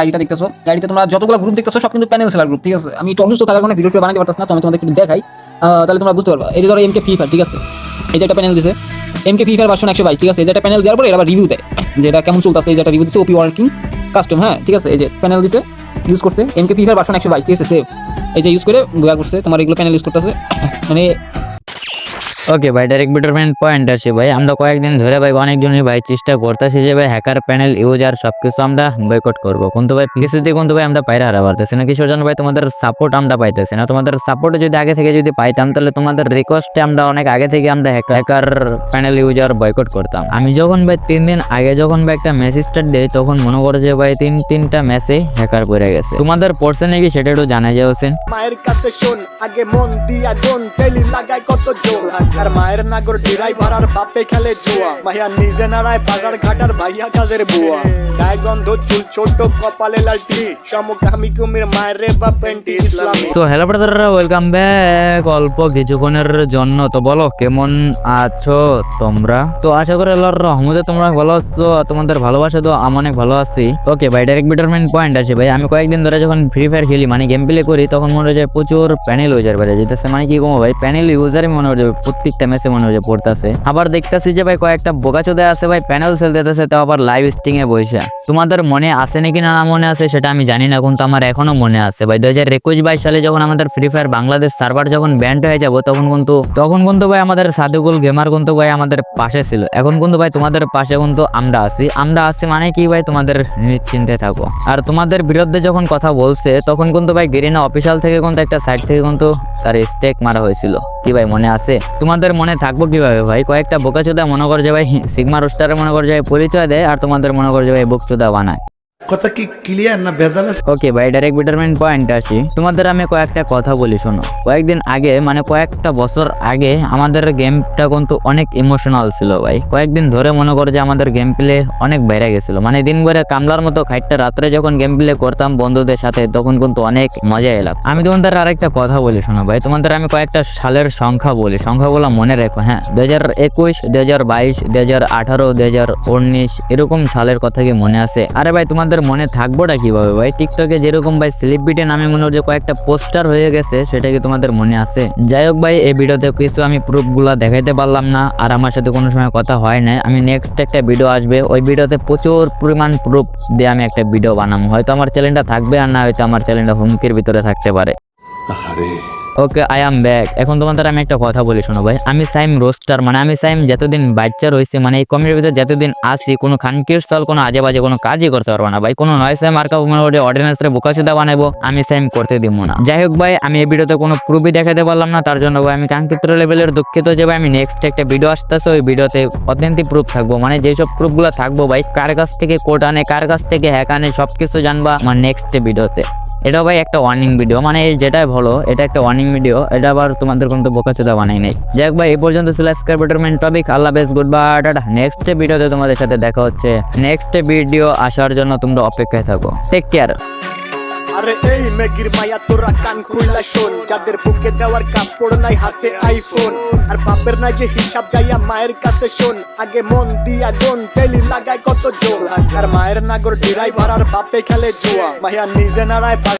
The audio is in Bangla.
আইডিটা দেখতেছো, আইডিতে তোমরা যতগুলো গ্রুপ দেখতেছো সব কিন্তু প্যানেল সেলার গ্রুপ, ঠিক আছে। আমি একটু অসুস্থ থাকার কারণে ভিডিওটা বানাতে পারতাম না, তো আমি তোমাদের একটু দেখাই, তাহলে তোমরা বুঝতে পারবা। এই যে ধরো এমকে ফ্রি ফায়ার, ঠিক আছে, এই যে একটা প্যানেল দিছে এমকে ফ্রি ফায়ার ভার্সন 122, ঠিক আছে। এই যে একটা প্যানেল দেওয়ার পরে এরা আবার রিভিউ দেয় যে এটা কেমন চলতেছে, এই যে একটা রিভিউ দিছে ওপি ওয়ার্কিং কাস্টম, হ্যাঁ ঠিক আছে। এই যে প্যানেল দিছে ইউজ করতে এমকে ফ্রি ফায়ার ভার্সন 122, ঠিক আছে, সেভ। এই যে ইউজ করে গোয়া করছে তোমার এগুলো প্যানেল ইউজ করতেছে মানে। ওকে ভাই, ডাইরেক্ট বেটারমেন্ট পয়েন্ট আছে ভাই। আমরা কয়েকদিন ধরে ভাই অনেকজনই ভাই চেষ্টা করতেছি যে ভাই হ্যাকার প্যানেল ইউজার সবকিছু আমরা বয়কট করবো, কিন্তু ভাই পিসিতে কিন্তু ভাই আমরা পায়রা হারা পারতেছি না। কিসের জন্য ভাই? তোমাদের সাপোর্ট আমরা পাইতেছি না। তোমাদের সাপোর্ট যদি আগে থেকে যদি পাইতাম তাহলে তোমাদের রিকোয়েস্টে আমরা অনেক আগে থেকে আমরা হ্যাকার প্যানেল ইউজার বয়কট করতাম। আমি যখন ভাই 3 দিন আগে যখন ভাই একটা মেসেজ স্টার্ট দেই তখন মনে করে যে ভাই তিনটা ম্যাচে হ্যাকার পড়ে গেছে। তোমাদের পড়ছে নাকি সেটা একটু জানা যায় হোসেন। মায়ের কাছে শোন, আগে মন দিয়া কোন তেলি লাগায় কত জোর, আর মায়ের নাগর ড্রাইভার আর বাপে খেলে জুয়া, মাইয়া নিজে নাড়ায় বাজার ঘাটার ভাইয়া কাজের বুয়া, গায়ে গন্ধ চুল ছোট কপালে লালটি, সমকামী কুমির মায়ের রে বা পেন্টি ইসলামী। তো হ্যালো ব্রাদাররা, ওয়েলকাম ব্যাক অল্প কিছুক্ষণের জন্য। তো বলো কেমন আছো তোমরা? তো আশা করি আল্লাহর রহমতে তোমরা ভালো আছো, তোমাদের ভালোবাসা তো আমি অনেক ভালো আছি। ওকে ভাই, ডাইরেক্ট বেটারমেন্ট পয়েন্ট আছে ভাই। আমি কয়েকদিন ধরে যখন ফ্রি ফায়ার খেলি মানে গেম প্লে করি তখন মনে হয় প্রচুর প্যানেল ইউজার বেড়ে যেতেছে। মানে কি কমো ভাই, প্যানেল ইউজারই মনে হয় প্রত্যেকটা ম্যাচে মনে হয় পড়তেছে। আবার দেখতেছি যে ভাই কয়েকটা বোকাচোদা আছে ভাই প্যানেল সেল দিতেছে, তাও আবার লাইভ স্ট্রিং এ বসে। তোমাদের মনে আছে নাকি না মনে আছে সেটা আমি জানি না, কিন্তু আমার এখনো মনে আছে ভাই 2021-22 সালে যখন আমাদের ফ্রি ফায়ার বাংলাদেশ সার্ভার যখন ব্যান্ড হয়ে যাবো তখন কিন্তু ভাই আমাদের সাদুকুল গেমার কিন্তু ভাই আমাদের পাশে ছিল। এখন কিন্তু ভাই তোমাদের পাশে কিন্তু আমরা আছি মানে কি ভাই, তোমাদের নিশ্চিন্তে থাকো। আর তোমাদের বিরুদ্ধে যখন কথা বলছে তখন কিন্তু ভাই গেরিনা অফিসিয়াল থেকে কিন্তু একটা সাইট থেকে কিন্তু তার স্টেক মারা হয়েছিল, কি ভাই মনে আছে? তোমাদের মনে থাকবো কিভাবে ভাই? কয়েকটা বোকাচোদা মনে করে যে ভাই সিগমা রোস্টারে মনে করে যে পরিচয় দেয় আর তোমাদের মনে করে যে ভাই বোকচোদা বানায়। কথা কি ক্লিয়ার না ভেজাল আছে? ওকে ভাই, ডাইরেক্ট বেটারমেন্ট পয়েন্ট আসি। তোমাদের আমি কয়েকটা কথা বলি শোনো। কয়েকদিন আগে মানে কয়েকটা বছর আগে আমাদের গেমটা কিন্তু অনেক ইমোশনাল ছিল ভাই। কয়েকদিন ধরে মনে করো যে আমাদের গেম প্লে অনেক বেড়ে গেছিল, মানে দিন ভরে কামলার মতো খাইটটা রাত্রে যখন গেম প্লে করতাম বন্ধুদের সাথে তখন কিন্তু অনেক মজা এলাম। আমি তোমাদের আরেকটা কথা বলি শোনো ভাই। তোমাদের আমি কয়েকটা সালের সংখ্যা বলি, সংখ্যাগুলো মনে রেখো হ্যাঁ। 2021, 2022, 2018, 2019 এরকম সালের কথা কি মনে আছে? আরে ভাই তোমাদের মনে থাকবোটা কিভাবে ভাই? টিকটকে যেরকম ভাই সেলিব্রিটি নামে মনে হচ্ছে কয়েকটা পোস্টার হয়ে গেছে, সেটা কি তোমাদের মনে আছে? যাই হোক ভাই, এই ভিডিওতে কিছু আমি প্রুফগুলো দেখাইতে পারলাম না, আর আমার সাথে কোনো সময় কথা হয় না। আমি নেক্সট একটা ভিডিও আসবে, ওই ভিডিওতে প্রচুর পরিমাণ প্রুফ দিয়ে আমি একটা ভিডিও বানাবো। হয়তো আমার চ্যানেলটা থাকবে আর না হয়তো আমার চ্যানেলটা হুমকির ভিতরে থাকতে পারে। ওকে, আই এম ব্যাক। এখন তোমাদের আমি একটা কথা বলি শোনো ভাই। আমি সাইম রোস্টার, মানে আমি সাইম যতদিন বাচ্চা রয়েছে মানে এই কমিটির ভিতরে যতদিন আসি কোনো খানকির স্থল কোনো আজে বাজে কোনো কাজই করতে পারবো না ভাই। কোনো নয় সাইম আর অর্ডিনেন্সে বোকাচোদা বানাবো আমি সাইম করতে দিব না। যাই হোক ভাই, আমি এই ভিডিওতে কোনো প্রুফই দেখাতে পারলাম না, তার জন্য ভাই আমি কাঙ্ক্ষিত লেভেলের দুঃখিত যে ভাই আমি নেক্সট একটা ভিডিও আসতেছে, ওই ভিডিওতে অথেন্টিক প্রুফ থাকবো। মানে যেসব প্রুফগুলো থাকবো ভাই, কার কাছ থেকে কোড আনে কার কাছ থেকে হ্যাক আনে সবকিছু জানবা আমার নেক্সট ভিডিওতে। এটা ভাই একটা ওয়ার্নিং ভিডিও, মানে যেটাই বলো এটা একটা ওয়ার্নিং ভিডিও, এটা আবার তোমাদের কোনো বোকাচোদা বানাই নাই। যাই হোক ভাই, এই পর্যন্ত ছিল আজকের বেটারমেন্ট টপিক। আল্লাহ হাফেজ, গুড বাই, টাটা। নেক্সট ভিডিওতে তোমাদের সাথে দেখা হচ্ছে। নেক্সট ভিডিও আসার জন্য তোমরা অপেক্ষায় থাকো। Take care. আরে এই মেগির মায়া তোরা কান খুইলা শোন, যাদের বুকে দেওয়ার কাপড় নাই হাতে আইফোন, আর বাপের নাই যে হিসাব যাইয়া মায়ের কাছে শোন, আগে মন দিয়া কোন তেলি লাগায় কত জোর, আর মায়ের নাগর ড্রাইভার আর বাপে খেলে জুয়া, মাইয়া নিজে নাড়ায়